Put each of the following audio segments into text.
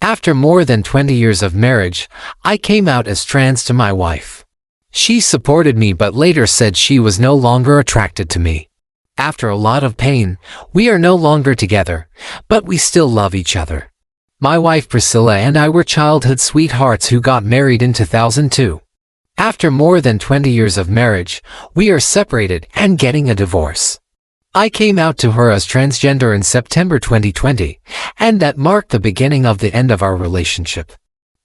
After more than 20 years of marriage, I came out as trans to my wife. She supported me but later said she was no longer attracted to me. After a lot of pain, we are no longer together, but we still love each other. My wife Priscilla and I were childhood sweethearts who got married in 2002. After more than 20 years of marriage, we are separated and getting a divorce. I came out to her as transgender in September 2020, and that marked the beginning of the end of our relationship.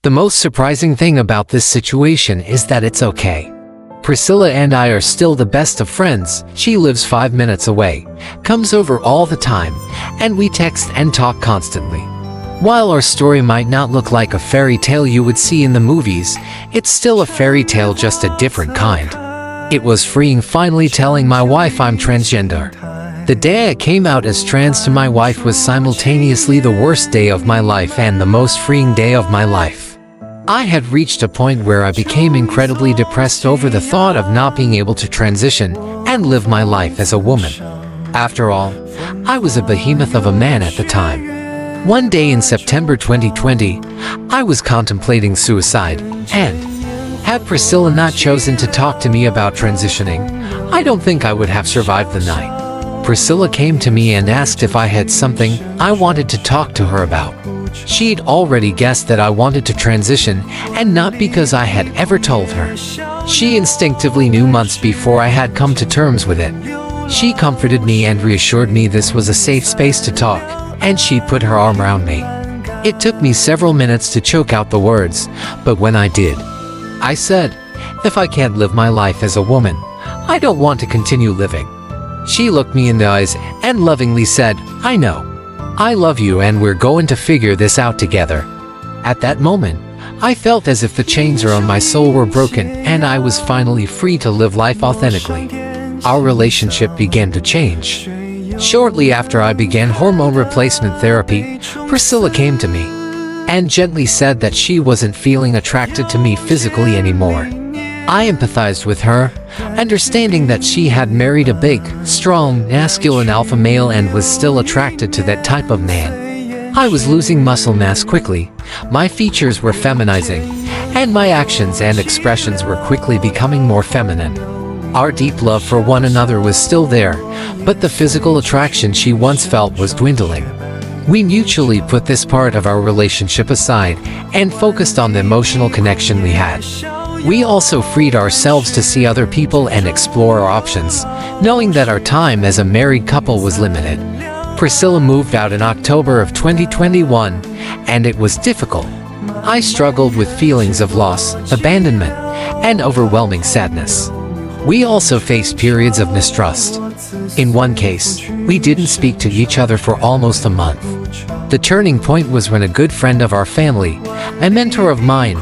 The most surprising thing about this situation is that it's okay. Priscilla and I are still the best of friends. She lives 5 minutes away, comes over all the time, and we text and talk constantly. While our story might not look like a fairy tale you would see in the movies, it's still a fairy tale, just a different kind. It was freeing finally telling my wife I'm transgender. The day I came out as trans to my wife was simultaneously the worst day of my life and the most freeing day of my life. I had reached a point where I became incredibly depressed over the thought of not being able to transition and live my life as a woman. After all, I was a behemoth of a man at the time. One day in September 2020, I was contemplating suicide, and had Priscilla not chosen to talk to me about transitioning, I don't think I would have survived the night. Priscilla came to me and asked if I had something I wanted to talk to her about. She'd already guessed that I wanted to transition, and not because I had ever told her. She instinctively knew months before I had come to terms with it. She comforted me and reassured me this was a safe space to talk, and she put her arm around me. It took me several minutes to choke out the words, but when I did, I said, "If I can't live my life as a woman, I don't want to continue living." She looked me in the eyes and lovingly said, "I know. I love you and we're going to figure this out together." At that moment, I felt as if the chains around my soul were broken and I was finally free to live life authentically. Our relationship began to change. Shortly after I began hormone replacement therapy, Priscilla came to me and gently said that she wasn't feeling attracted to me physically anymore. I empathized with her, understanding that she had married a big, strong, masculine alpha male and was still attracted to that type of man. I was losing muscle mass quickly, my features were feminizing, and my actions and expressions were quickly becoming more feminine. Our deep love for one another was still there, but the physical attraction she once felt was dwindling. We mutually put this part of our relationship aside and focused on the emotional connection we had. We also freed ourselves to see other people and explore our options, knowing that our time as a married couple was limited. Priscilla moved out in October of 2021, and it was difficult. I struggled with feelings of loss, abandonment, and overwhelming sadness. We also faced periods of mistrust. In one case, we didn't speak to each other for almost a month. The turning point was when a good friend of our family, a mentor of mine,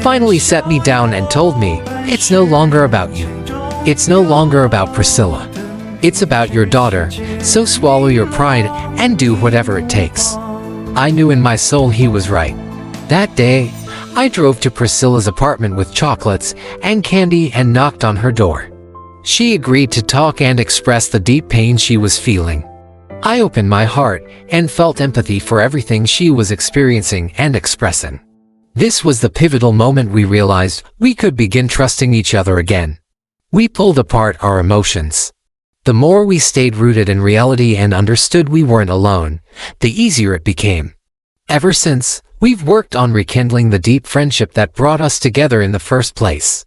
finally sat me down and told me, "It's no longer about you. It's no longer about Priscilla. It's about your daughter, so swallow your pride and do whatever it takes." I knew in my soul he was right. That day, I drove to Priscilla's apartment with chocolates and candy and knocked on her door. She agreed to talk and express the deep pain she was feeling. I opened my heart and felt empathy for everything she was experiencing and expressing. This was the pivotal moment we realized we could begin trusting each other again. We pulled apart our emotions. The more we stayed rooted in reality and understood we weren't alone, the easier it became. Ever since, we've worked on rekindling the deep friendship that brought us together in the first place.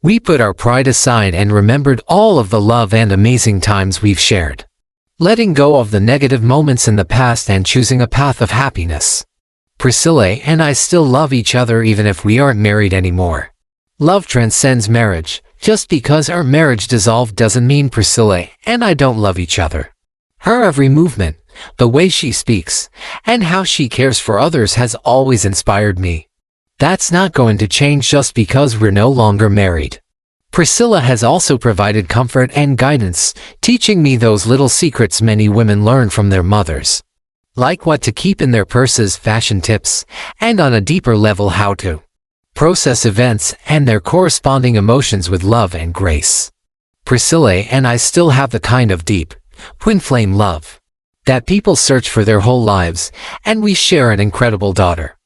We put our pride aside and remembered all of the love and amazing times we've shared, letting go of the negative moments in the past and choosing a path of happiness. Priscilla and I still love each other even if we aren't married anymore. Love transcends marriage. Just because our marriage dissolved doesn't mean Priscilla and I don't love each other. Her every movement, the way she speaks, and how she cares for others has always inspired me. That's not going to change just because we're no longer married. Priscilla has also provided comfort and guidance, teaching me those little secrets many women learn from their mothers, like what to keep in their purses, fashion tips, and on a deeper level how to process events and their corresponding emotions with love and grace. Priscilla and I still have the kind of deep, twin flame love that people search for their whole lives, and we share an incredible daughter.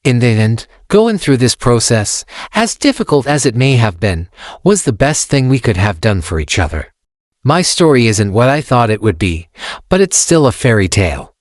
In the end, going through this process, as difficult as it may have been, was the best thing we could have done for each other. My story isn't what I thought it would be, but it's still a fairy tale.